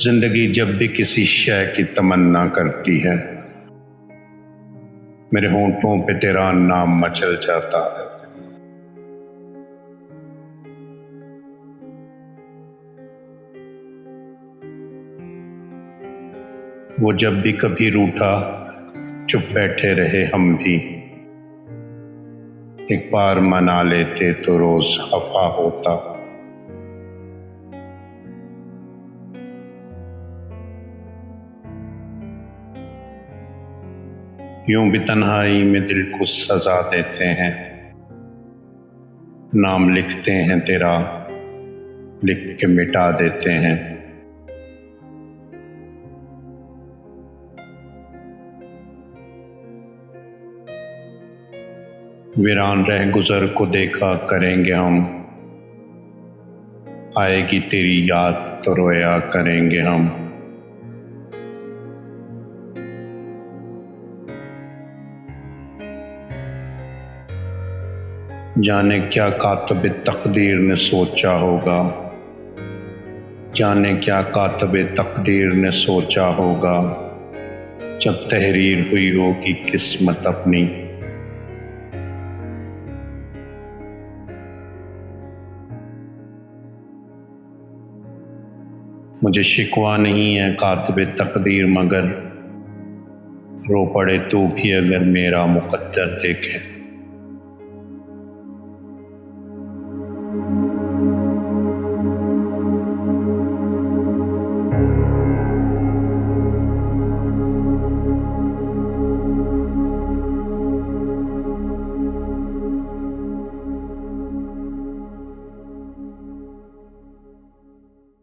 जिंदगी जब भी किसी शय की तमन्ना करती है, मेरे होंठों पे तेरा नाम मचल जाता है। वो जब भी कभी रूठा, चुप बैठे रहे हम भी। एक बार मना लेते तो रोज खफा होता। यूं भी तन्हाई में दिल को सजा देते हैं, नाम लिखते हैं तेरा, लिख के मिटा देते हैं। वीरान रह गुजर को देखा करेंगे हम, आएगी तेरी याद तो रोया करेंगे हम। जाने क्या कातिब तकदीर ने सोचा होगा, जाने क्या कातिब तकदीर ने सोचा होगा, जब तहरीर हुई होगी किस्मत अपनी। मुझे शिकवा नहीं है कातिब तकदीर, मगर रो पड़े तू भी अगर मेरा मुकद्दर देखे।